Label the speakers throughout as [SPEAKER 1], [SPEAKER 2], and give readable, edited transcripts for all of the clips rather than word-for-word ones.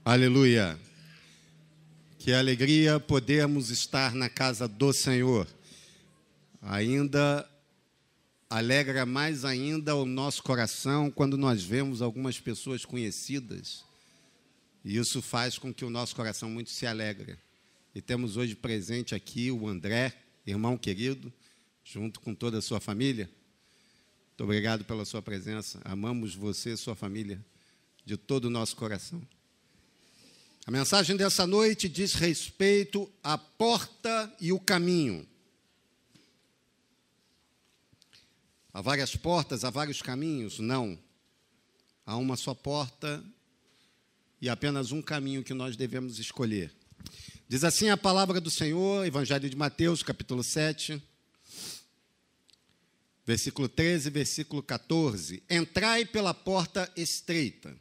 [SPEAKER 1] Aleluia. Que alegria podermos estar na casa do Senhor. Ainda alegra mais ainda o nosso coração quando nós vemos algumas pessoas conhecidas. E isso faz com que o nosso coração muito se alegre. E temos hoje presente aqui o André, irmão querido, junto com toda a sua família. Muito obrigado pela sua presença. Amamos você e sua família de todo o nosso coração. A mensagem dessa noite diz respeito à porta e o caminho. Há várias portas, há vários caminhos? Não. Há uma só porta e apenas um caminho que nós devemos escolher. Diz assim a palavra do Senhor, Evangelho de Mateus, capítulo 7, versículo 13, versículo 14. Entrai pela porta estreita.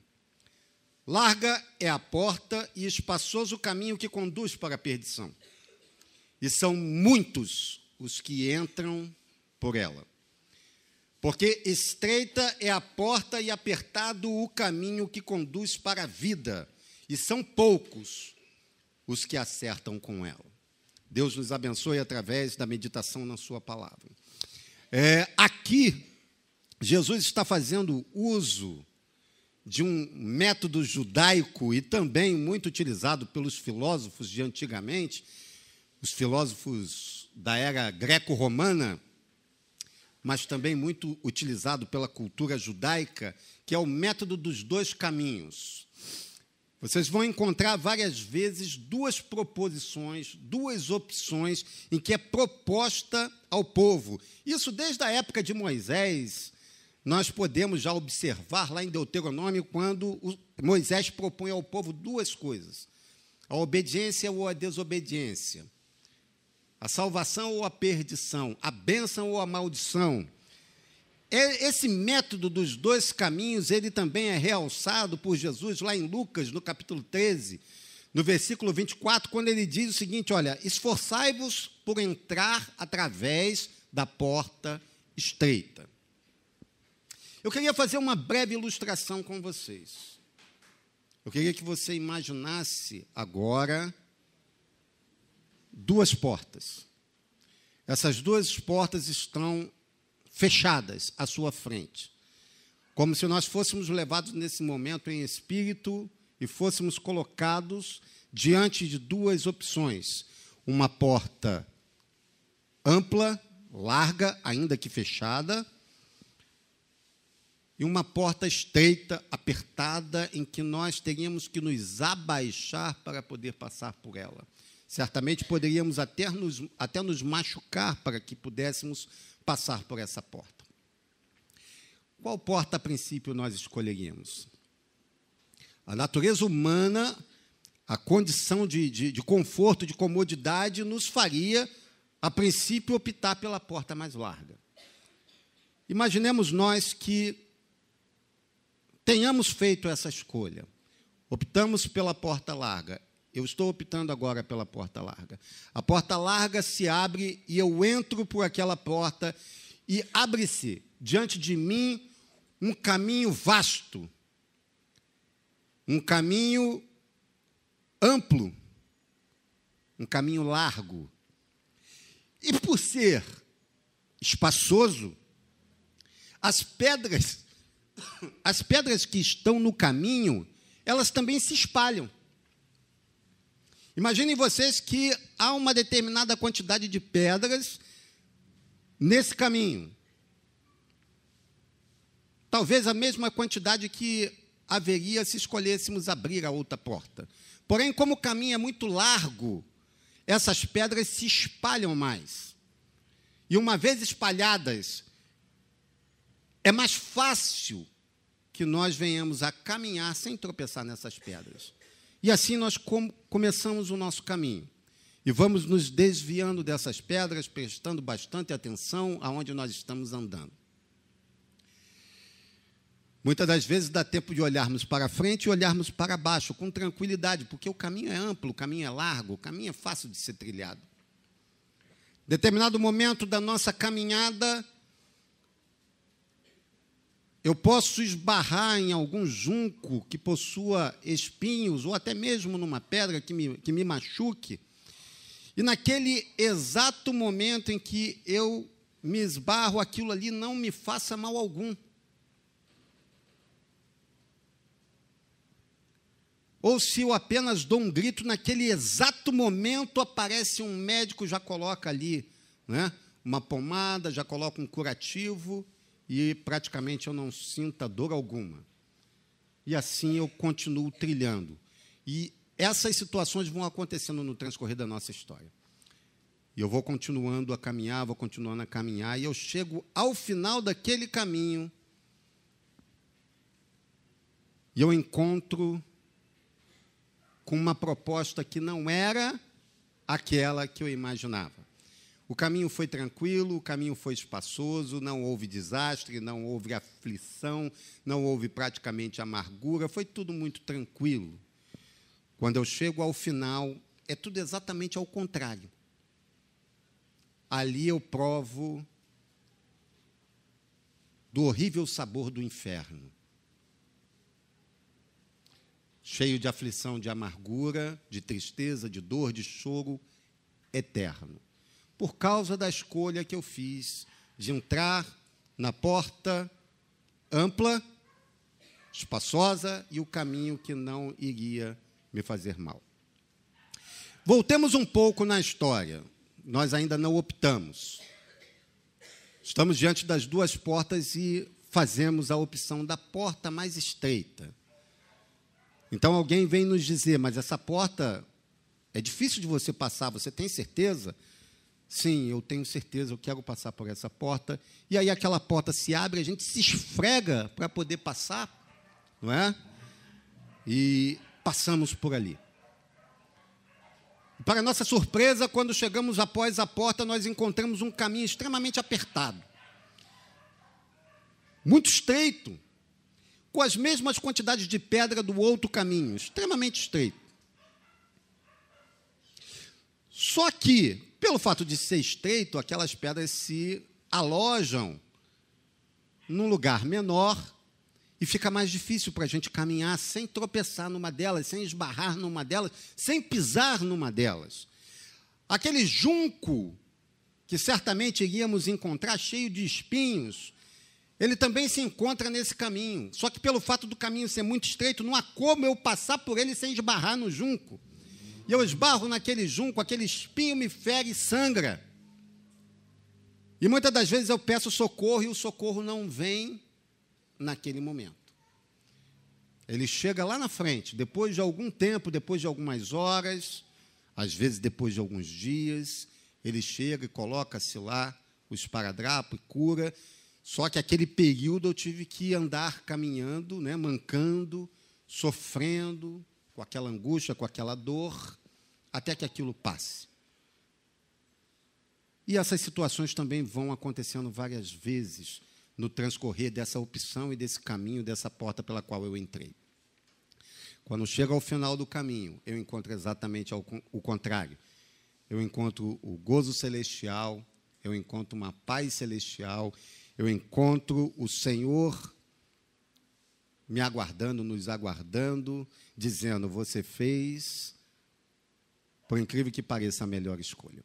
[SPEAKER 1] Larga é a porta e espaçoso o caminho que conduz para a perdição. E são muitos os que entram por ela. Porque estreita é a porta e apertado o caminho que conduz para a vida. E são poucos os que acertam com ela. Deus nos abençoe através da meditação na sua palavra. Aqui, Jesus está fazendo uso de um método judaico e também muito utilizado pelos filósofos de antigamente, os filósofos da era greco-romana, mas também muito utilizado pela cultura judaica, que é o método dos dois caminhos. Vocês vão encontrar várias vezes duas proposições, duas opções em que é proposta ao povo. Isso desde a época de Moisés. Nós podemos já observar lá em Deuteronômio, quando Moisés propõe ao povo duas coisas: a obediência ou a desobediência, a salvação ou a perdição, a bênção ou a maldição. Esse método dos dois caminhos, ele também é realçado por Jesus lá em Lucas, no capítulo 13, no versículo 24, quando ele diz o seguinte: olha, esforçai-vos por entrar através da porta estreita. Eu queria fazer uma breve ilustração com vocês. Eu queria que você imaginasse agora duas portas. Essas duas portas estão fechadas à sua frente, como se nós fôssemos levados nesse momento em espírito e fôssemos colocados diante de duas opções: uma porta ampla, larga, ainda que fechada, e uma porta estreita, apertada, em que nós teríamos que nos abaixar para poder passar por ela. Certamente poderíamos até nos machucar para que pudéssemos passar por essa porta. Qual porta, a princípio, nós escolheríamos? A natureza humana, a condição de conforto, de comodidade, nos faria, a princípio, optar pela porta mais larga. Imaginemos nós que tenhamos feito essa escolha. Optamos pela porta larga. Eu estou optando agora pela porta larga. A porta larga se abre e eu entro por aquela porta e abre-se diante de mim um caminho vasto, um caminho amplo, um caminho largo. E por ser espaçoso, as pedras que estão no caminho, elas também se espalham. Imaginem vocês que há uma determinada quantidade de pedras nesse caminho. Talvez a mesma quantidade que haveria se escolhêssemos abrir a outra porta. Porém, como o caminho é muito largo, essas pedras se espalham mais. E uma vez espalhadas, é mais fácil que nós venhamos a caminhar sem tropeçar nessas pedras. E assim nós começamos o nosso caminho. E vamos nos desviando dessas pedras, prestando bastante atenção aonde nós estamos andando. Muitas das vezes dá tempo de olharmos para frente e olharmos para baixo, com tranquilidade, porque o caminho é amplo, o caminho é largo, o caminho é fácil de ser trilhado. Determinado momento da nossa caminhada, eu posso esbarrar em algum junco que possua espinhos, ou até mesmo numa pedra que me machuque, e naquele exato momento em que eu me esbarro, aquilo ali não me faça mal algum. Ou se eu apenas dou um grito, naquele exato momento aparece um médico, já coloca ali, né, uma pomada, já coloca um curativo, e praticamente eu não sinto dor alguma. E assim eu continuo trilhando. E essas situações vão acontecendo no transcorrer da nossa história. E eu vou continuando a caminhar, e eu chego ao final daquele caminho, e eu encontro com uma proposta que não era aquela que eu imaginava. O caminho foi tranquilo, o caminho foi espaçoso, não houve desastre, não houve aflição, não houve praticamente amargura, foi tudo muito tranquilo. Quando eu chego ao final, é tudo exatamente ao contrário. Ali eu provo do horrível sabor do inferno. Cheio de aflição, de amargura, de tristeza, de dor, de choro eterno. Por causa da escolha que eu fiz de entrar na porta ampla, espaçosa e o caminho que não iria me fazer mal. Voltemos um pouco na história. Nós ainda não optamos. Estamos diante das duas portas e fazemos a opção da porta mais estreita. Então alguém vem nos dizer, mas essa porta é difícil de você passar, você tem certeza? Sim, eu tenho certeza, eu quero passar por essa porta. E aí aquela porta se abre, a gente se esfrega para poder passar, não é? E passamos por ali. Para nossa surpresa, quando chegamos após a porta, nós encontramos um caminho extremamente apertado. Muito estreito, com as mesmas quantidades de pedra do outro caminho, extremamente estreito. Só que, pelo fato de ser estreito, aquelas pedras se alojam num lugar menor e fica mais difícil para a gente caminhar sem tropeçar numa delas, sem esbarrar numa delas, sem pisar numa delas. Aquele junco que certamente iríamos encontrar cheio de espinhos, ele também se encontra nesse caminho. Só que pelo fato do caminho ser muito estreito, não há como eu passar por ele sem esbarrar no junco. E eu esbarro naquele junco, aquele espinho me fere e sangra. E muitas das vezes eu peço socorro e o socorro não vem naquele momento. Ele chega lá na frente, depois de algum tempo, depois de algumas horas, às vezes depois de alguns dias, ele chega e coloca-se lá o esparadrapo e cura. Só que aquele período eu tive que andar caminhando, né, mancando, sofrendo, com aquela angústia, com aquela dor, até que aquilo passe. E essas situações também vão acontecendo várias vezes no transcorrer dessa opção e desse caminho, dessa porta pela qual eu entrei. Quando chego ao final do caminho, eu encontro exatamente o contrário. Eu encontro o gozo celestial, eu encontro uma paz celestial, eu encontro o Senhor me aguardando, nos aguardando, dizendo, você fez, por incrível que pareça, a melhor escolha.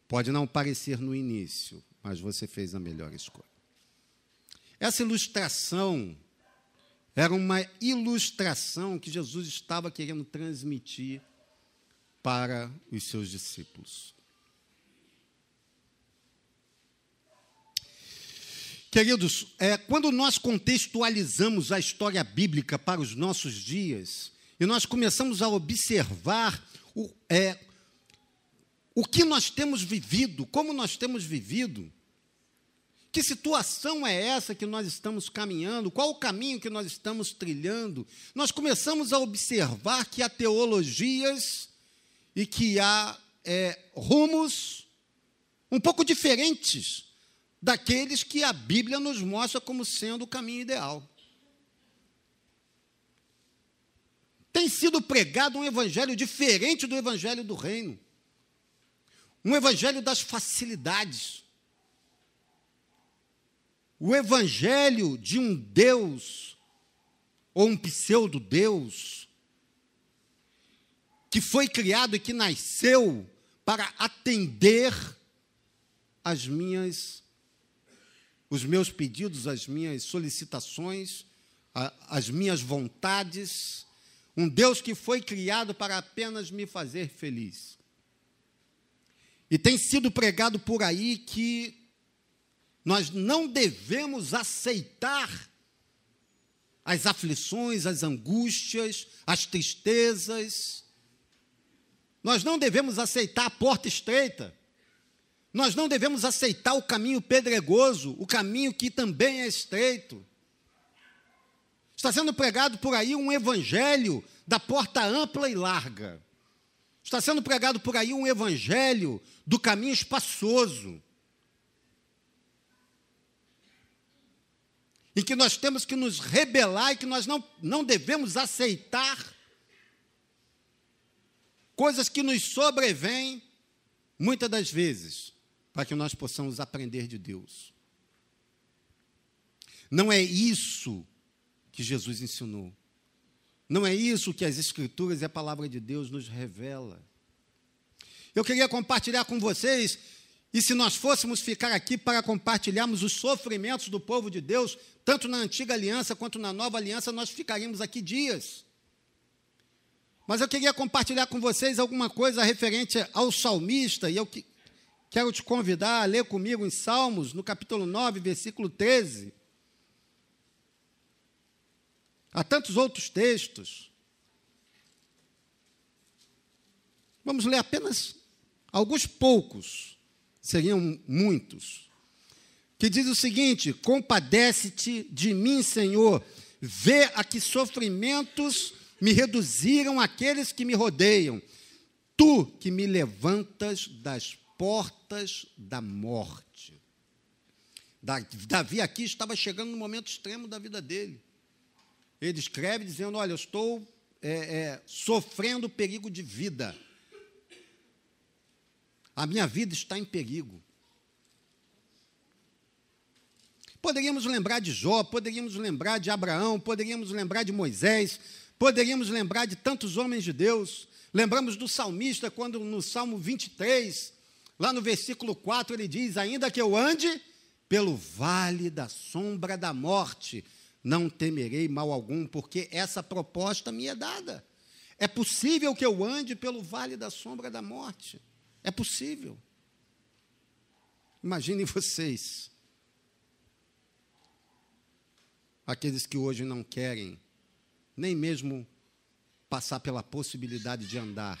[SPEAKER 1] Pode não parecer no início, mas você fez a melhor escolha. Essa ilustração era uma ilustração que Jesus estava querendo transmitir para os seus discípulos. Queridos, quando nós contextualizamos a história bíblica para os nossos dias, e nós começamos a observar o que nós temos vivido, como nós temos vivido, que situação é essa que nós estamos caminhando, qual o caminho que nós estamos trilhando, nós começamos a observar que há teologias e que há rumos um pouco diferentes daqueles que a Bíblia nos mostra como sendo o caminho ideal. Tem sido pregado um evangelho diferente do evangelho do reino. Um evangelho das facilidades. o evangelho de um Deus, ou um pseudo-Deus, que foi criado e que nasceu para atender os meus pedidos, as minhas solicitações, as minhas vontades, um Deus que foi criado para apenas me fazer feliz. E tem sido pregado por aí que nós não devemos aceitar as aflições, as angústias, as tristezas. Nós não devemos aceitar a porta estreita. Nós não devemos aceitar o caminho pedregoso, o caminho que também é estreito. Está sendo pregado por aí um evangelho da porta ampla e larga. Está sendo pregado por aí um evangelho do caminho espaçoso, em que nós temos que nos rebelar e que nós não devemos aceitar coisas que nos sobrevêm, muitas das vezes, para que nós possamos aprender de Deus. Não é isso que Jesus ensinou. Não é isso que as Escrituras e a palavra de Deus nos revela. Eu queria compartilhar com vocês, e se nós fôssemos ficar aqui para compartilharmos os sofrimentos do povo de Deus, tanto na antiga aliança quanto na nova aliança, nós ficaríamos aqui dias. Mas eu queria compartilhar com vocês alguma coisa referente ao salmista, e eu quero te convidar a ler comigo em Salmos, no capítulo 9, versículo 13. Há tantos outros textos. Vamos ler apenas alguns poucos, seriam muitos, que diz o seguinte: compadece-te de mim, Senhor, vê a que sofrimentos me reduziram aqueles que me rodeiam, tu que me levantas das portas da morte. Davi aqui estava chegando no momento extremo da vida dele. Ele escreve dizendo: olha, eu estou sofrendo perigo de vida. A minha vida está em perigo. Poderíamos lembrar de Jó, poderíamos lembrar de Abraão, poderíamos lembrar de Moisés, poderíamos lembrar de tantos homens de Deus. Lembramos do salmista, quando no Salmo 23, lá no versículo 4, ele diz: ainda que eu ande pelo vale da sombra da morte, não temerei mal algum, porque essa proposta me é dada. É possível que eu ande pelo vale da sombra da morte. É possível. Imaginem vocês, aqueles que hoje não querem nem mesmo passar pela possibilidade de andar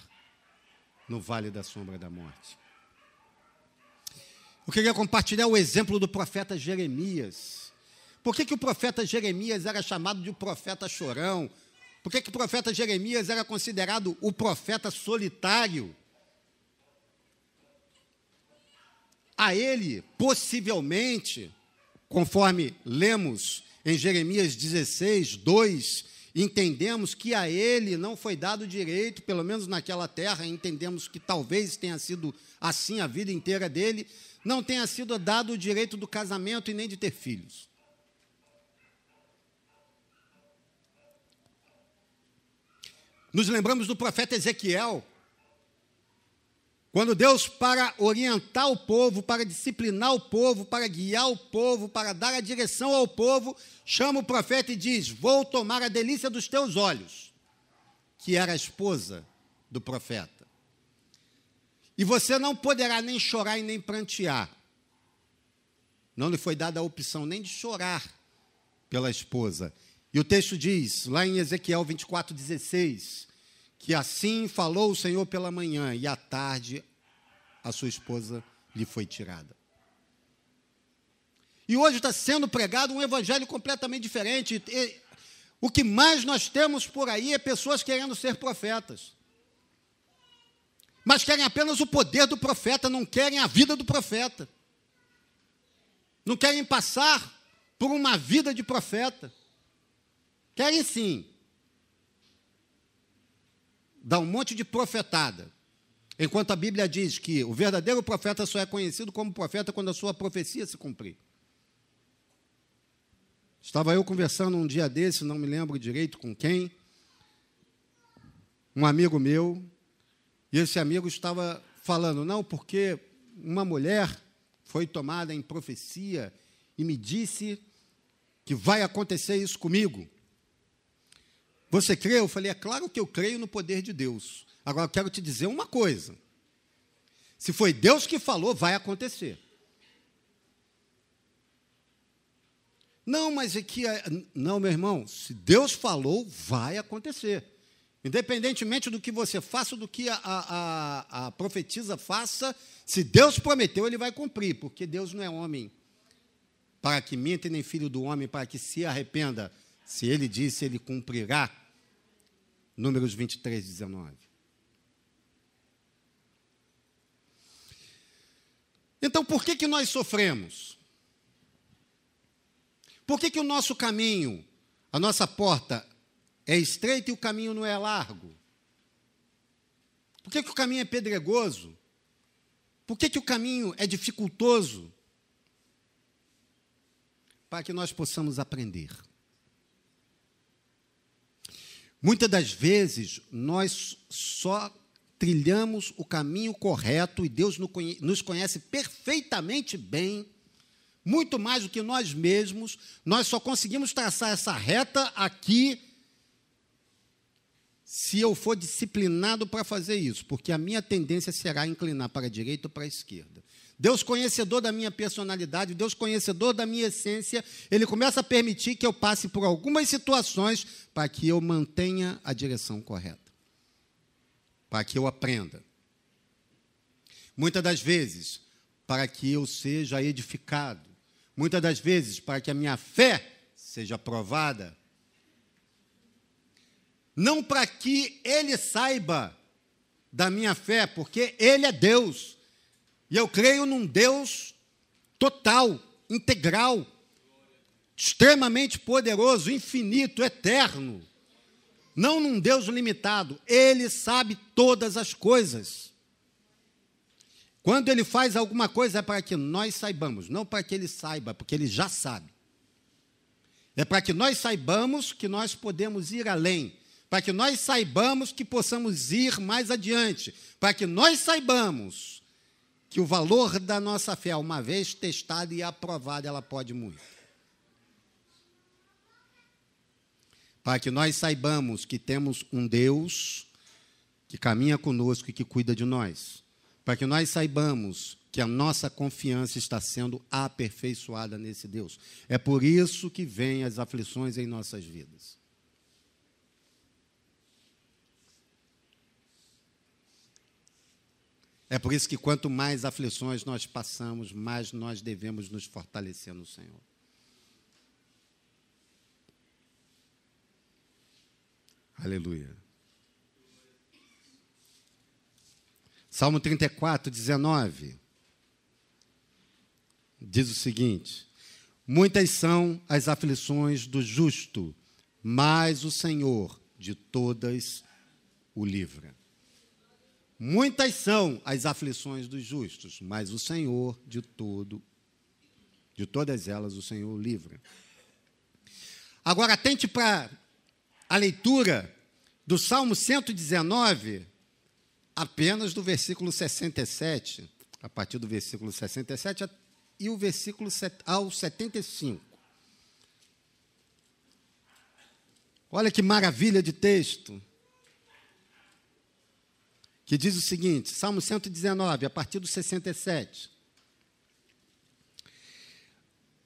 [SPEAKER 1] no vale da sombra da morte. Eu queria compartilhar o exemplo do profeta Jeremias. Por que o profeta Jeremias era chamado de profeta chorão? Por que o profeta Jeremias era considerado o profeta solitário? A ele, possivelmente, conforme lemos em Jeremias 16, 2, entendemos que a ele não foi dado direito, pelo menos naquela terra, entendemos que talvez tenha sido assim a vida inteira dele, não tenha sido dado o direito do casamento e nem de ter filhos. Nos lembramos do profeta Ezequiel, quando Deus, para orientar o povo, para disciplinar o povo, para guiar o povo, para dar a direção ao povo, chama o profeta e diz: vou tomar a delícia dos teus olhos, que era a esposa do profeta. E você não poderá nem chorar e nem prantear. Não lhe foi dada a opção nem de chorar pela esposa. E o texto diz, lá em Ezequiel 24:16, que assim falou o Senhor pela manhã, e à tarde a sua esposa lhe foi tirada. E hoje está sendo pregado um evangelho completamente diferente. E o que mais nós temos por aí é pessoas querendo ser profetas. Mas querem apenas o poder do profeta, não querem a vida do profeta. Não querem passar por uma vida de profeta. Querem sim dar um monte de profetada, enquanto a Bíblia diz que o verdadeiro profeta só é conhecido como profeta quando a sua profecia se cumprir. Estava eu conversando um dia desse, não me lembro direito com quem, um amigo meu, e esse amigo estava falando, não, porque uma mulher foi tomada em profecia e me disse que vai acontecer isso comigo. Você crê? Eu falei, é claro que eu creio no poder de Deus. Agora, eu quero te dizer uma coisa. Se foi Deus que falou, vai acontecer. Não, mas aqui... Não, meu irmão, se Deus falou, vai acontecer. Independentemente do que você faça, do que a profetisa faça, se Deus prometeu, Ele vai cumprir, porque Deus não é homem para que minta, nem filho do homem para que se arrependa. Se Ele disse, Ele cumprirá. Números 23, 19. Então, por que nós sofremos? Por que o nosso caminho, a nossa porta é estreita e o caminho não é largo? Por que o caminho é pedregoso? Por que o caminho é dificultoso? Para que nós possamos aprender. Muitas das vezes, nós só trilhamos o caminho correto e Deus nos conhece perfeitamente bem, muito mais do que nós mesmos. Nós só conseguimos traçar essa reta aqui se eu for disciplinado para fazer isso, porque a minha tendência será inclinar para a direita ou para a esquerda. Deus, conhecedor da minha personalidade, Deus, conhecedor da minha essência, Ele começa a permitir que eu passe por algumas situações para que eu mantenha a direção correta, para que eu aprenda. Muitas das vezes, para que eu seja edificado. Muitas das vezes, para que a minha fé seja provada. Não para que Ele saiba da minha fé, porque Ele é Deus. E eu creio num Deus total, integral, extremamente poderoso, infinito, eterno. Não num Deus limitado. Ele sabe todas as coisas. Quando Ele faz alguma coisa é para que nós saibamos, não para que Ele saiba, porque Ele já sabe. É para que nós saibamos que nós podemos ir além, para que nós saibamos que possamos ir mais adiante, para que nós saibamos que o valor da nossa fé, uma vez testada e aprovada, ela pode muito. Para que nós saibamos que temos um Deus que caminha conosco e que cuida de nós. Para que nós saibamos que a nossa confiança está sendo aperfeiçoada nesse Deus. É por isso que vêm as aflições em nossas vidas. É por isso que quanto mais aflições nós passamos, mais nós devemos nos fortalecer no Senhor. Aleluia. Salmo 34, 19. Diz o seguinte: muitas são as aflições do justo, mas o Senhor de todas o livra. Muitas são as aflições dos justos, mas o Senhor de todas elas o Senhor o livra. Agora, atente para a leitura do Salmo 119, apenas do versículo 67, a partir do versículo 67 e o versículo ao 75. Olha que maravilha de texto. Que diz o seguinte, Salmo 119, a partir do 67.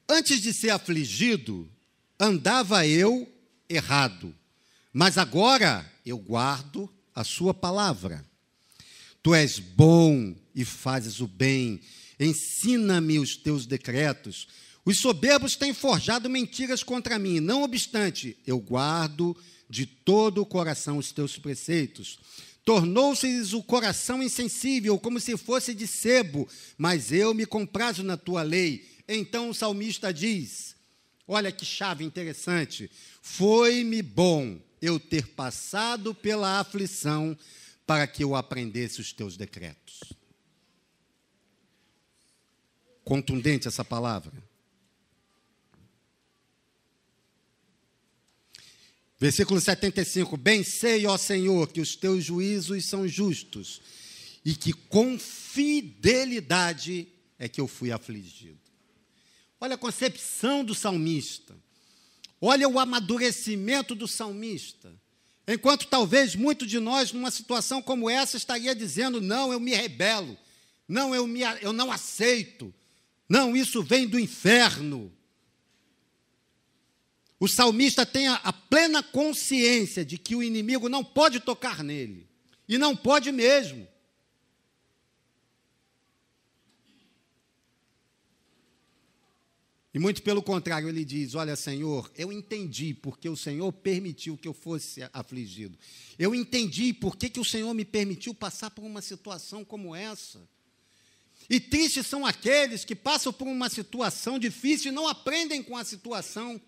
[SPEAKER 1] Antes de ser afligido, andava eu errado, mas agora eu guardo a sua palavra. Tu és bom e fazes o bem, ensina-me os teus decretos. Os soberbos têm forjado mentiras contra mim, não obstante, eu guardo de todo o coração os teus preceitos. Tornou-se-lhes o coração insensível, como se fosse de sebo, mas eu me comprazo na tua lei. Então o salmista diz, olha que chave interessante, foi-me bom eu ter passado pela aflição para que eu aprendesse os teus decretos. Contundente essa palavra. Versículo 75. Bem sei, ó Senhor, que os teus juízos são justos e que com fidelidade é que eu fui afligido. Olha a concepção do salmista. Olha o amadurecimento do salmista. Enquanto talvez muitos de nós, numa situação como essa, estaria dizendo, não, eu me rebelo. Não, eu não aceito. Não, isso vem do inferno. O salmista tem a plena consciência de que o inimigo não pode tocar nele. E não pode mesmo. E muito pelo contrário, ele diz, olha, Senhor, eu entendi porque o Senhor permitiu que eu fosse afligido. Eu entendi porque que o Senhor me permitiu passar por uma situação como essa. E tristes são aqueles que passam por uma situação difícil e não aprendem com a situação.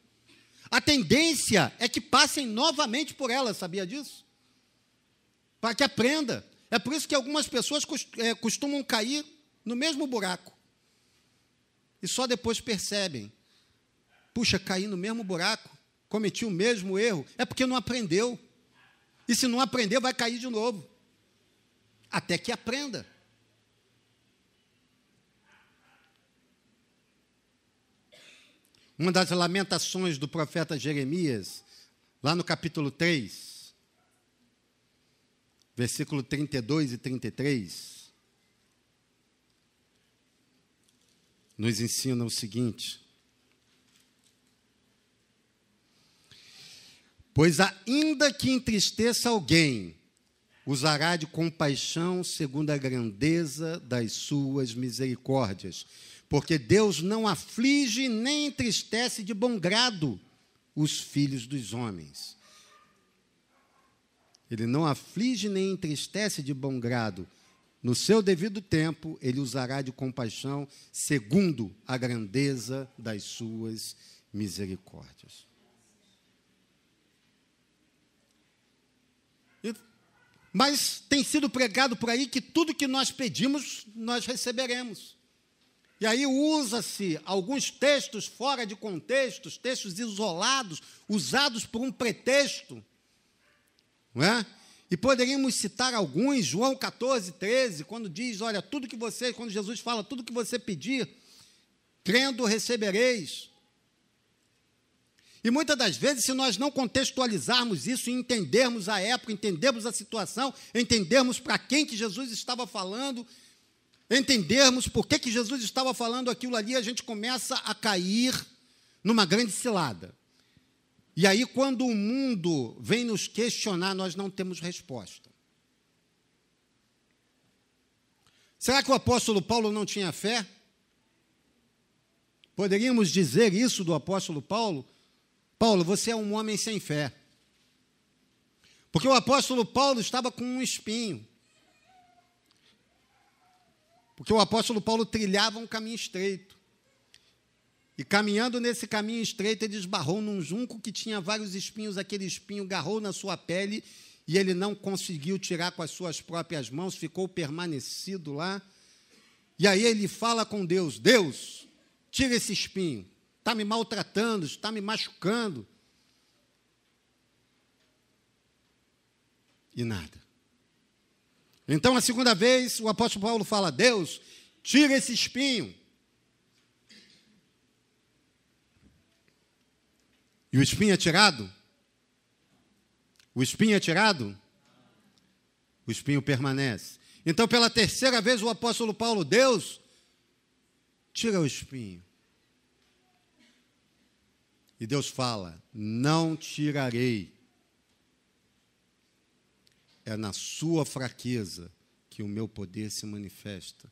[SPEAKER 1] A tendência é que passem novamente por ela, sabia disso? Para que aprenda. É por isso que algumas pessoas costumam cair no mesmo buraco. E só depois percebem. Puxa, caí no mesmo buraco, cometi o mesmo erro. É porque não aprendeu. E se não aprender, vai cair de novo. Até que aprenda. Uma das lamentações do profeta Jeremias, lá no capítulo 3, versículo 32 e 33, nos ensina o seguinte: pois ainda que entristeça alguém, usará de compaixão segundo a grandeza das suas misericórdias, porque Deus não aflige nem entristece de bom grado os filhos dos homens. Ele não aflige nem entristece de bom grado. No seu devido tempo, ele usará de compaixão segundo a grandeza das suas misericórdias. Mas tem sido pregado por aí que tudo que nós pedimos, nós receberemos. E aí usa-se alguns textos fora de contextos, textos isolados, usados por um pretexto. Não é? E poderíamos citar alguns, João 14, 13, quando diz, olha, quando Jesus fala, tudo que você pedir, crendo recebereis. E muitas das vezes, se nós não contextualizarmos isso e entendermos a época, entendermos a situação, entendermos para quem que Jesus estava falando, entendermos por que Jesus estava falando aquilo ali, a gente começa a cair numa grande cilada. E aí, quando o mundo vem nos questionar, nós não temos resposta. Será que o apóstolo Paulo não tinha fé? Poderíamos dizer isso do apóstolo Paulo? Paulo, você é um homem sem fé. Porque o apóstolo Paulo estava com um espinho. Porque o apóstolo Paulo trilhava um caminho estreito. E caminhando nesse caminho estreito, ele esbarrou num junco que tinha vários espinhos. Aquele espinho agarrou na sua pele e ele não conseguiu tirar com as suas próprias mãos, ficou permanecido lá. E aí ele fala com Deus, Deus, tira esse espinho, está me maltratando, está me machucando. E nada. Então, a segunda vez, o apóstolo Paulo fala, Deus, tira esse espinho. E o espinho é tirado? O espinho é tirado? O espinho permanece. Então, pela terceira vez, o apóstolo Paulo, Deus, tira o espinho. E Deus fala, não tirarei. É na sua fraqueza que o meu poder se manifesta.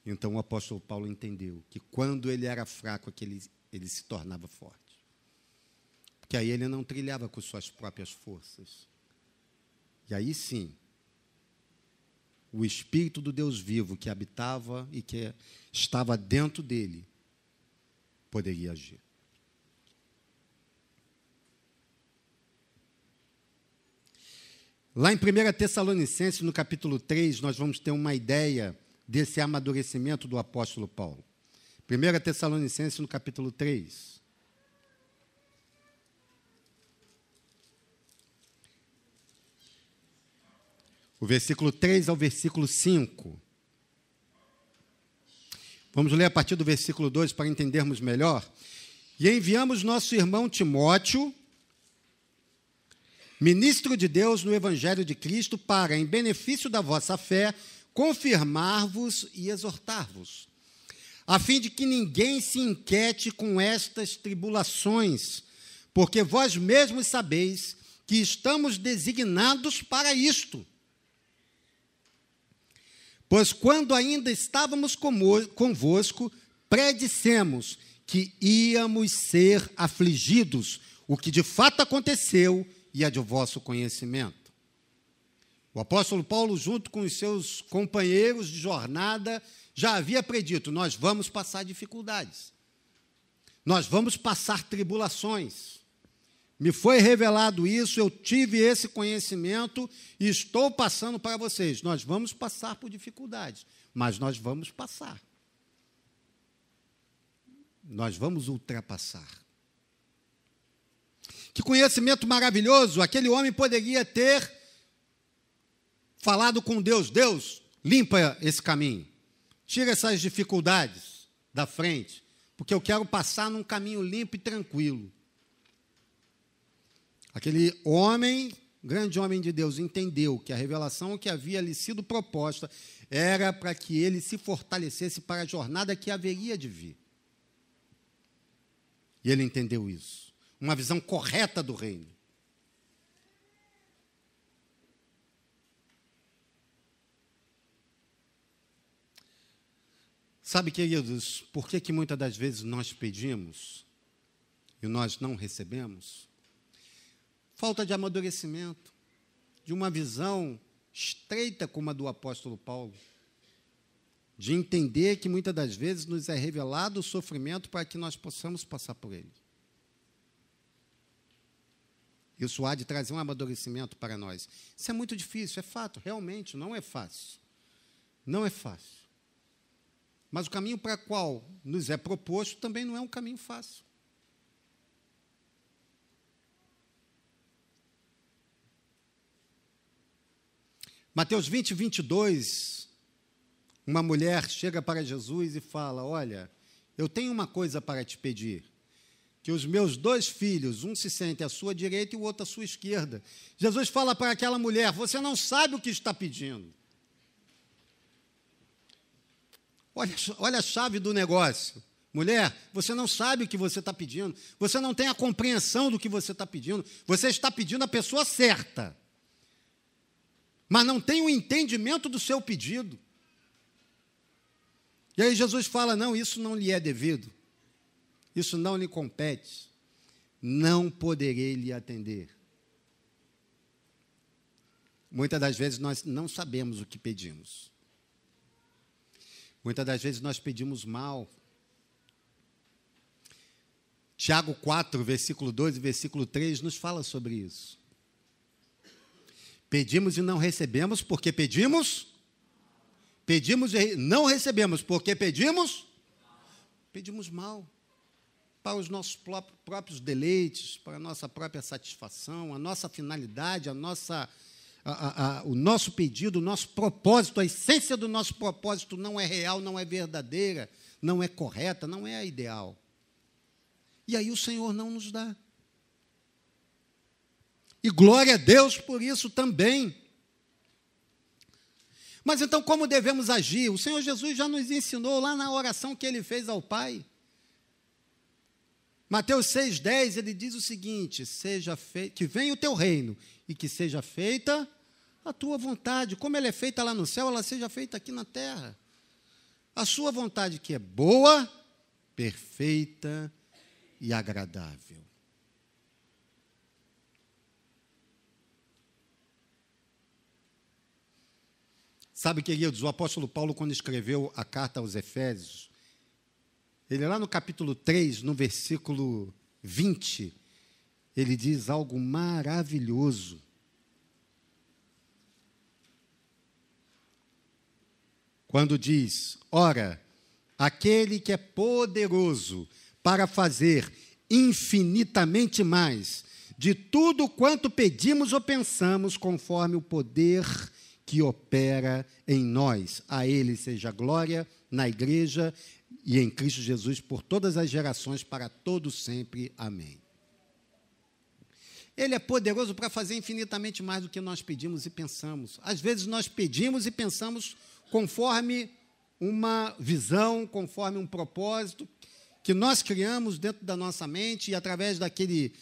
[SPEAKER 1] Então o apóstolo Paulo entendeu que quando ele era fraco, ele se tornava forte. Porque aí ele não trilhava com suas próprias forças. E aí sim, o Espírito do Deus vivo que habitava e que estava dentro dele, poderia agir. Lá em 1 Tessalonicenses, no capítulo 3, nós vamos ter uma ideia desse amadurecimento do apóstolo Paulo. 1 Tessalonicenses, no capítulo 3. o versículo 3 ao versículo 5. Vamos ler a partir do versículo 2 para entendermos melhor. E enviamos nosso irmão Timóteo, ministro de Deus no Evangelho de Cristo, para, em benefício da vossa fé, confirmar-vos e exortar-vos, a fim de que ninguém se inquiete com estas tribulações, porque vós mesmos sabeis que estamos designados para isto. Pois quando ainda estávamos convosco, predissemos que íamos ser afligidos, o que de fato aconteceu e é de vosso conhecimento. O apóstolo Paulo, junto com os seus companheiros de jornada, já havia predito: nós vamos passar dificuldades, nós vamos passar tribulações. Me foi revelado isso, eu tive esse conhecimento e estou passando para vocês. Nós vamos passar por dificuldades, mas nós vamos passar. Nós vamos ultrapassar. Que conhecimento maravilhoso! Aquele homem poderia ter falado com Deus: Deus, limpa esse caminho, tira essas dificuldades da frente, porque eu quero passar num caminho limpo e tranquilo. Aquele homem, grande homem de Deus, entendeu que a revelação que havia lhe sido proposta era para que ele se fortalecesse para a jornada que haveria de vir. E ele entendeu isso. Uma visão correta do reino. Sabe, queridos, por que muitas das vezes nós pedimos e nós não recebemos? Falta de amadurecimento, de uma visão estreita como a do apóstolo Paulo, de entender que muitas das vezes nos é revelado o sofrimento para que nós possamos passar por ele. Isso há de trazer um amadurecimento para nós. Isso é muito difícil, é fato, realmente, não é fácil. Não é fácil. Mas o caminho para o qual nos é proposto também não é um caminho fácil. Mateus 20, 22, uma mulher chega para Jesus e fala: olha, eu tenho uma coisa para te pedir, que os meus 2 filhos, um se sente à sua direita e o outro à sua esquerda. Jesus fala para aquela mulher: você não sabe o que está pedindo. Olha a chave do negócio. Mulher, você não sabe o que você está pedindo, você não tem a compreensão do que você está pedindo, você está pedindo a pessoa certa, mas não tem o entendimento do seu pedido. E aí Jesus fala: não, isso não lhe é devido, isso não lhe compete, não poderei lhe atender. Muitas das vezes nós não sabemos o que pedimos. Muitas das vezes nós pedimos mal. Tiago 4, versículo 2 e versículo 3 nos fala sobre isso. Pedimos e não recebemos porque pedimos. Pedimos e não recebemos porque pedimos. Pedimos mal. Para os nossos próprios deleites, para a nossa própria satisfação, a nossa finalidade, o nosso pedido, o nosso propósito, a essência do nosso propósito não é real, não é verdadeira, não é correta, não é a ideal. E aí o Senhor não nos dá. E glória a Deus por isso também. Mas então como devemos agir? O Senhor Jesus já nos ensinou lá na oração que Ele fez ao Pai. Mateus 6,10, Ele diz o seguinte: que venha o teu reino e que seja feita a tua vontade. Como ela é feita lá no céu, ela seja feita aqui na terra. A sua vontade, que é boa, perfeita e agradável. Sabe, queridos, o apóstolo Paulo, quando escreveu a carta aos Efésios, ele lá no capítulo 3, no versículo 20, ele diz algo maravilhoso. Quando diz: ora, aquele que é poderoso para fazer infinitamente mais de tudo quanto pedimos ou pensamos, conforme o poder que opera em nós. A Ele seja glória na igreja e em Cristo Jesus por todas as gerações, para todos sempre. Amém. Ele é poderoso para fazer infinitamente mais do que nós pedimos e pensamos. Às vezes nós pedimos e pensamos conforme uma visão, conforme um propósito que nós criamos dentro da nossa mente, e através daquele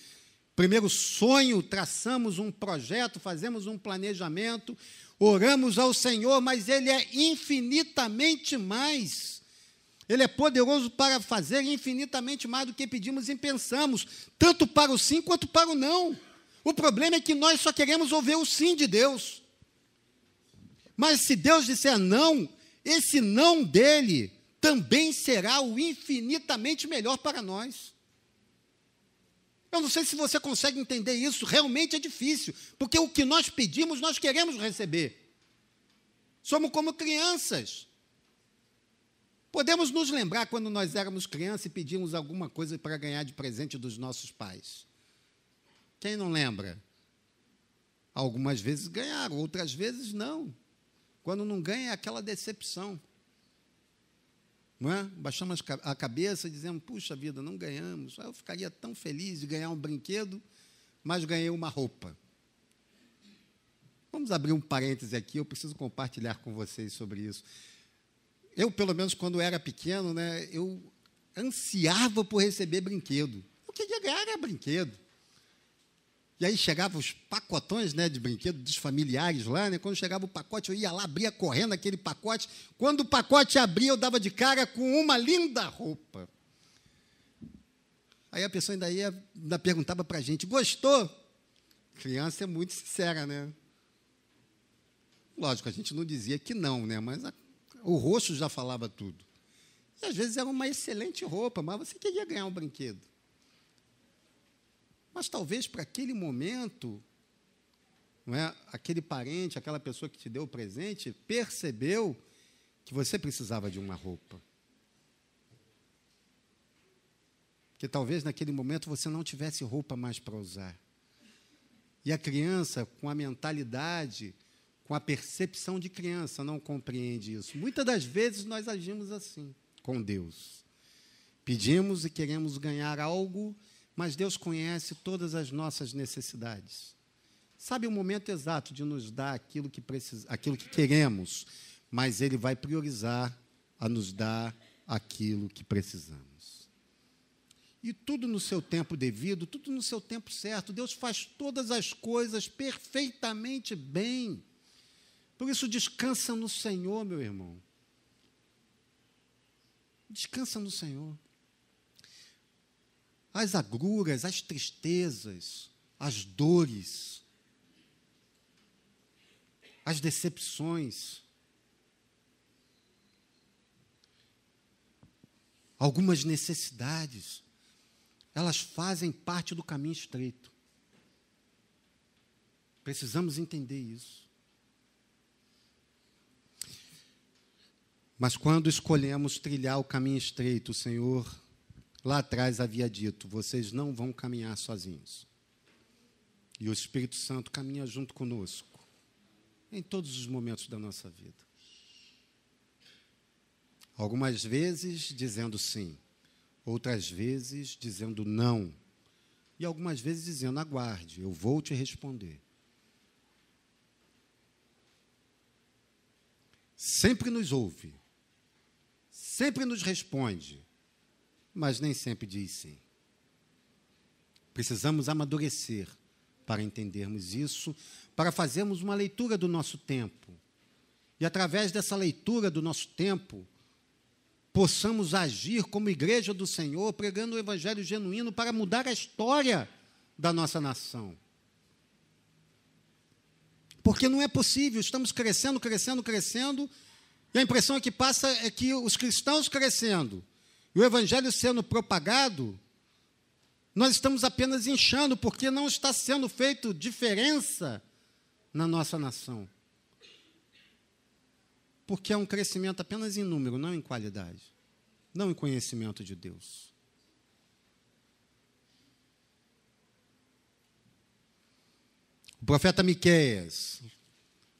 [SPEAKER 1] primeiro sonho traçamos um projeto, fazemos um planejamento, oramos ao Senhor, mas Ele é infinitamente mais. Ele é poderoso para fazer infinitamente mais do que pedimos e pensamos, tanto para o sim quanto para o não. O problema é que nós só queremos ouvir o sim de Deus. Mas se Deus disser não, esse não dele também será o infinitamente melhor para nós. Eu não sei se você consegue entender isso, realmente é difícil, porque o que nós pedimos, nós queremos receber. Somos como crianças. Podemos nos lembrar quando nós éramos crianças e pedíamos alguma coisa para ganhar de presente dos nossos pais. Quem não lembra? Algumas vezes ganharam, outras vezes não. Quando não ganha, é aquela decepção. Não é? Baixamos a cabeça e dizemos, puxa vida, não ganhamos. Eu ficaria tão feliz de ganhar um brinquedo, mas ganhei uma roupa. Vamos abrir um parêntese aqui, eu preciso compartilhar com vocês sobre isso. Eu, pelo menos, quando era pequeno, né, eu ansiava por receber brinquedo. Eu queria ganhar brinquedo. E aí chegavam os pacotões, né, de brinquedo dos familiares lá, né? Quando chegava o pacote, eu ia lá, abria correndo aquele pacote. Quando o pacote abria, eu dava de cara com uma linda roupa. Aí a pessoa ainda perguntava para a gente, gostou? Criança é muito sincera, né? Lógico, a gente não dizia que não, né? Mas o rosto já falava tudo. E às vezes era uma excelente roupa, mas você queria ganhar um brinquedo. Mas talvez para aquele momento, não é, aquele parente, aquela pessoa que te deu o presente, percebeu que você precisava de uma roupa. Que talvez naquele momento você não tivesse roupa mais para usar. E a criança, com a mentalidade, com a percepção de criança, não compreende isso. Muitas das vezes nós agimos assim com Deus. Pedimos e queremos ganhar algo, mas Deus conhece todas as nossas necessidades. Sabe o momento exato de nos dar aquilo que queremos, mas Ele vai priorizar a nos dar aquilo que precisamos. E tudo no seu tempo devido, tudo no seu tempo certo. Deus faz todas as coisas perfeitamente bem. Por isso, descansa no Senhor, meu irmão. Descansa no Senhor. As agruras, as tristezas, as dores, as decepções, algumas necessidades, elas fazem parte do caminho estreito. Precisamos entender isso. Mas quando escolhemos trilhar o caminho estreito, o Senhor lá atrás havia dito, vocês não vão caminhar sozinhos. E o Espírito Santo caminha junto conosco, em todos os momentos da nossa vida. Algumas vezes dizendo sim, outras vezes dizendo não, e algumas vezes dizendo, aguarde, eu vou te responder. Sempre nos ouve, sempre nos responde, mas nem sempre diz sim. Precisamos amadurecer para entendermos isso, para fazermos uma leitura do nosso tempo. E, através dessa leitura do nosso tempo, possamos agir como igreja do Senhor, pregando o evangelho genuíno para mudar a história da nossa nação. Porque não é possível, estamos crescendo, e a impressão que passa é que os cristãos crescendo, e o evangelho sendo propagado, nós estamos apenas inchando, porque não está sendo feito diferença na nossa nação. Porque é um crescimento apenas em número, não em qualidade, não em conhecimento de Deus. O profeta Miqueias,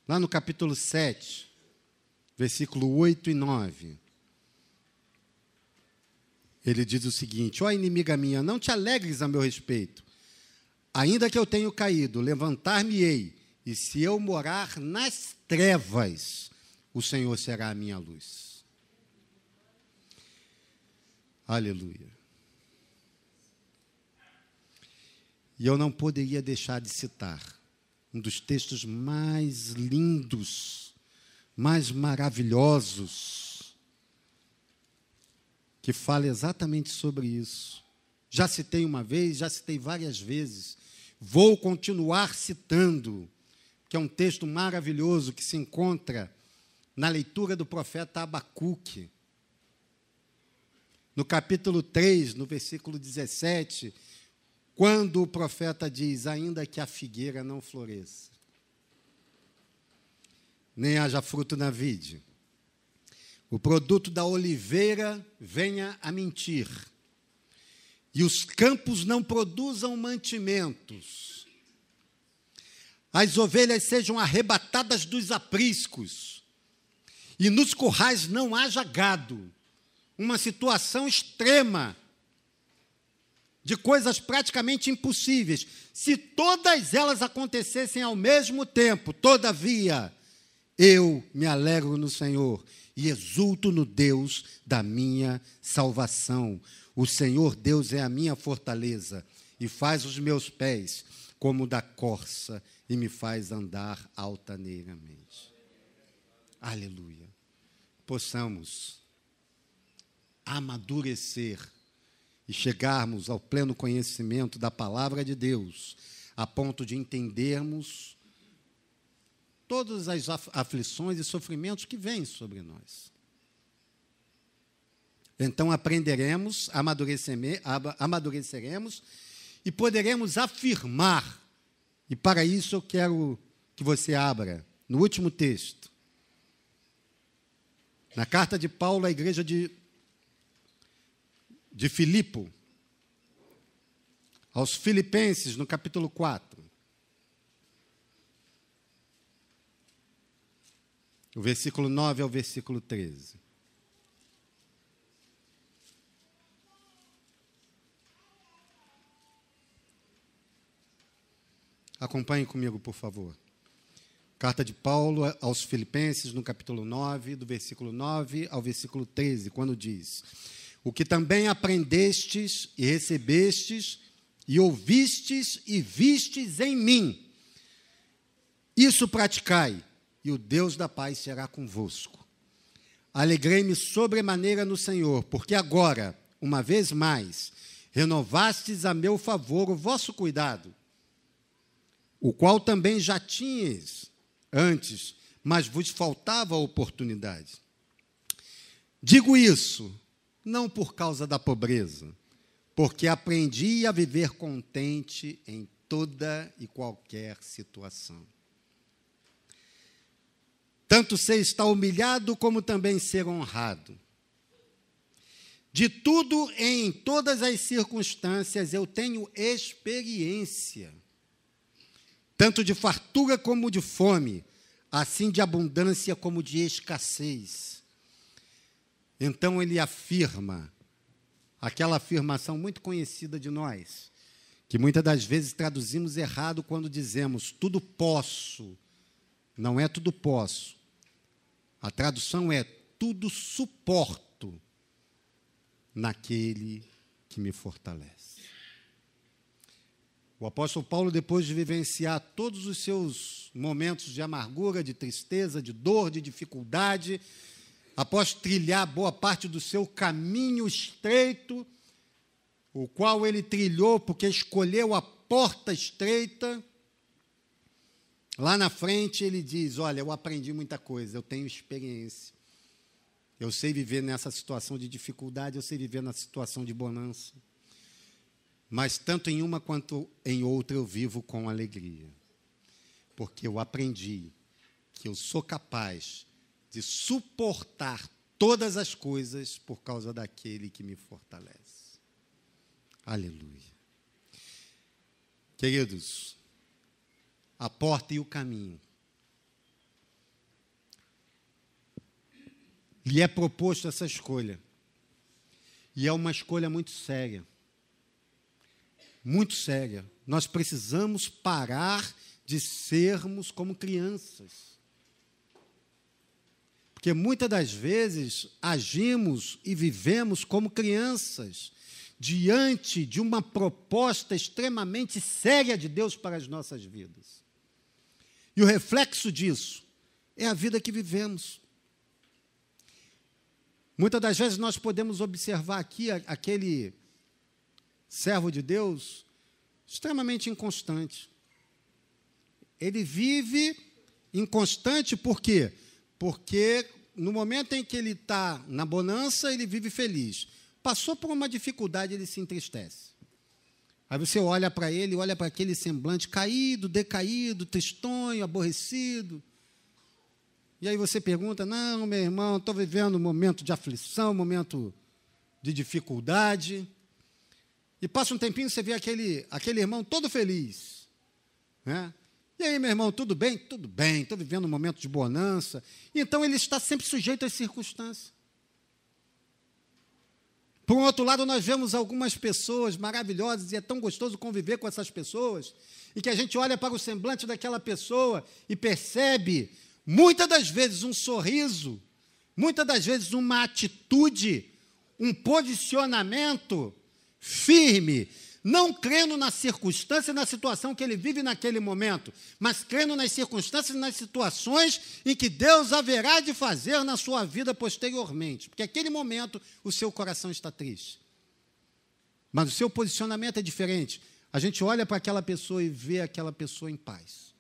[SPEAKER 1] lá no capítulo 7, versículo 8 e 9. Ele diz o seguinte: ó inimiga minha, não te alegres a meu respeito. Ainda que eu tenha caído, levantar-me-ei, e se eu morar nas trevas, o Senhor será a minha luz. Aleluia. E eu não poderia deixar de citar um dos textos mais lindos, mais maravilhosos, que fala exatamente sobre isso. Já citei uma vez, já citei várias vezes, vou continuar citando, que é um texto maravilhoso que se encontra na leitura do profeta Abacuque, no capítulo 3, no versículo 17, quando o profeta diz: ainda que a figueira não floresça, nem haja fruto na vide, o produto da oliveira venha a mentir, e os campos não produzam mantimentos, as ovelhas sejam arrebatadas dos apriscos, e nos currais não haja gado, uma situação extrema, de coisas praticamente impossíveis. Se todas elas acontecessem ao mesmo tempo, todavia, eu me alegro no Senhor e exulto no Deus da minha salvação. O Senhor Deus é a minha fortaleza e faz os meus pés como da corça e me faz andar altaneiramente. Aleluia. Possamos amadurecer e chegarmos ao pleno conhecimento da palavra de Deus, a ponto de entendermos todas as aflições e sofrimentos que vêm sobre nós. Então aprenderemos, amadureceremos e poderemos afirmar. E para isso eu quero que você abra no último texto, na carta de Paulo à igreja de Filipe, aos Filipenses, no capítulo 4. O versículo 9 ao versículo 13. Acompanhe comigo, por favor. Carta de Paulo aos Filipenses, no capítulo 9, do versículo 9 ao versículo 13, quando diz: o que também aprendestes e recebestes e ouvistes e vistes em mim, isso praticai, e o Deus da paz será convosco. Alegrei-me sobremaneira no Senhor, porque agora, uma vez mais, renovastes a meu favor o vosso cuidado, o qual também já tinhas antes, mas vos faltava a oportunidade. Digo isso não por causa da pobreza, porque aprendi a viver contente em toda e qualquer situação. Tanto sei estar humilhado, como também ser honrado. De tudo e em todas as circunstâncias eu tenho experiência, tanto de fartura como de fome, assim de abundância como de escassez. Então ele afirma, aquela afirmação muito conhecida de nós, que muitas das vezes traduzimos errado quando dizemos tudo posso. Não é tudo posso. A tradução é tudo suporto naquele que me fortalece. O apóstolo Paulo, depois de vivenciar todos os seus momentos de amargura, de tristeza, de dor, de dificuldade, após trilhar boa parte do seu caminho estreito, o qual ele trilhou porque escolheu a porta estreita, lá na frente ele diz: olha, eu aprendi muita coisa, eu tenho experiência, eu sei viver nessa situação de dificuldade, eu sei viver na situação de bonança, mas tanto em uma quanto em outra eu vivo com alegria, porque eu aprendi que eu sou capaz de suportar todas as coisas por causa daquele que me fortalece. Aleluia. Queridos, a porta e o caminho lhe é proposto essa escolha. E é uma escolha muito séria. Muito séria. Nós precisamos parar de sermos como crianças. Porque muitas das vezes agimos e vivemos como crianças, diante de uma proposta extremamente séria de Deus para as nossas vidas. E o reflexo disso é a vida que vivemos. Muitas das vezes nós podemos observar aqui aquele servo de Deus extremamente inconstante. Ele vive inconstante por quê? Porque no momento em que ele está na bonança, ele vive feliz. Passou por uma dificuldade, ele se entristece. Aí você olha para ele, olha para aquele semblante caído, decaído, tristonho, aborrecido. E aí você pergunta, não, meu irmão, estou vivendo um momento de aflição, um momento de dificuldade. E passa um tempinho, você vê aquele irmão todo feliz. Né? E aí, meu irmão, tudo bem? Tudo bem, estou vivendo um momento de bonança. Então, ele está sempre sujeito às circunstâncias. Por um outro lado, nós vemos algumas pessoas maravilhosas, e é tão gostoso conviver com essas pessoas, e que a gente olha para o semblante daquela pessoa e percebe, muitas das vezes, um sorriso, muitas das vezes, uma atitude, um posicionamento firme, não crendo na circunstância e na situação que ele vive naquele momento, mas crendo nas circunstâncias e nas situações em que Deus haverá de fazer na sua vida posteriormente, porque naquele momento o seu coração está triste. Mas o seu posicionamento é diferente. A gente olha para aquela pessoa e vê aquela pessoa em paz.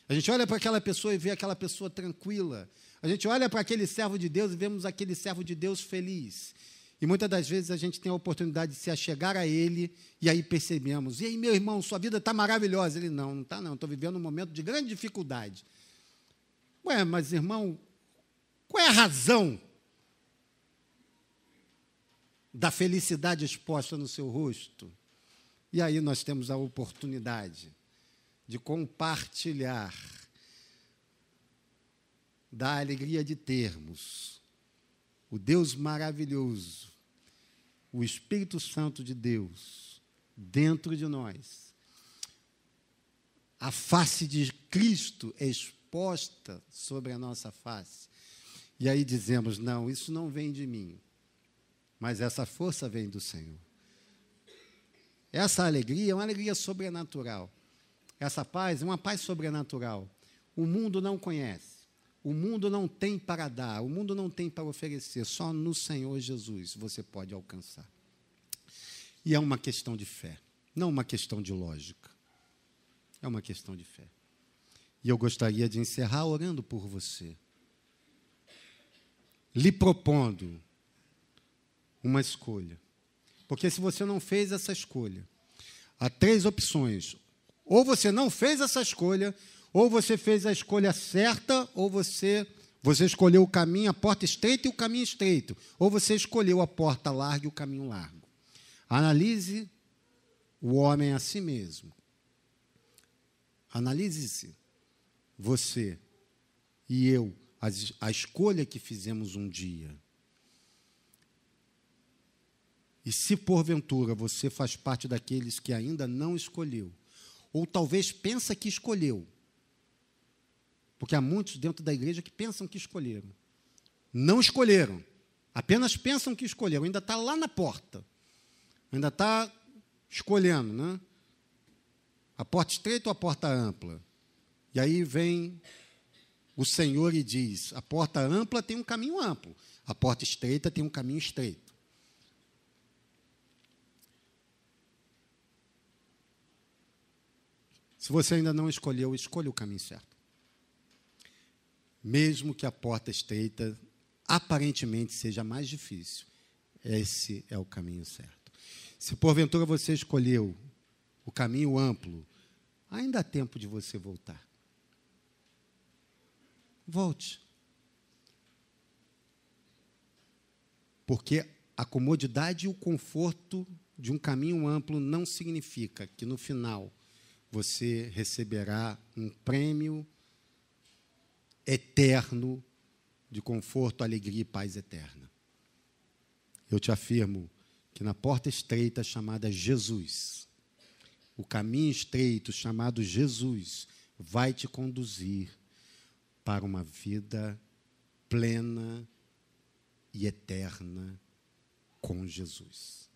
[SPEAKER 1] A gente olha para aquela pessoa e vê aquela pessoa tranquila. A gente olha para aquele servo de Deus e vemos aquele servo de Deus feliz. E muitas das vezes a gente tem a oportunidade de se achegar a ele e aí percebemos, e aí, meu irmão, sua vida está maravilhosa. Ele, não está não, estou vivendo um momento de grande dificuldade. Ué, mas irmão, qual é a razão da felicidade exposta no seu rosto? E aí nós temos a oportunidade de compartilhar da alegria de termos o Deus maravilhoso, o Espírito Santo de Deus, dentro de nós. A face de Cristo é exposta sobre a nossa face. E aí dizemos, não, isso não vem de mim, mas essa força vem do Senhor. Essa alegria é uma alegria sobrenatural. Essa paz é uma paz sobrenatural. O mundo não conhece. O mundo não tem para dar, o mundo não tem para oferecer, só no Senhor Jesus você pode alcançar. E é uma questão de fé, não uma questão de lógica. É uma questão de fé. E eu gostaria de encerrar orando por você, lhe propondo uma escolha. Porque se você não fez essa escolha, há 3 opções. Ou você não fez essa escolha, ou você fez a escolha certa, ou você escolheu o caminho, a porta estreita e o caminho estreito. Ou você escolheu a porta larga e o caminho largo. Analise o homem a si mesmo. Analise-se, você e eu, a escolha que fizemos um dia. E se porventura você faz parte daqueles que ainda não escolheu, ou talvez pensa que escolheu, porque há muitos dentro da igreja que pensam que escolheram. Não escolheram. Apenas pensam que escolheram. Ainda está lá na porta. Ainda está escolhendo, né? A porta estreita ou a porta ampla? E aí vem o Senhor e diz, a porta ampla tem um caminho amplo. A porta estreita tem um caminho estreito. Se você ainda não escolheu, escolha o caminho certo. Mesmo que a porta estreita aparentemente seja mais difícil, esse é o caminho certo. Se porventura você escolheu o caminho amplo, ainda há tempo de você voltar. Volte. Porque a comodidade e o conforto de um caminho amplo não significa que no final você receberá um prêmio eterno de conforto, alegria e paz eterna. Eu te afirmo que na porta estreita chamada Jesus, o caminho estreito chamado Jesus vai te conduzir para uma vida plena e eterna com Jesus.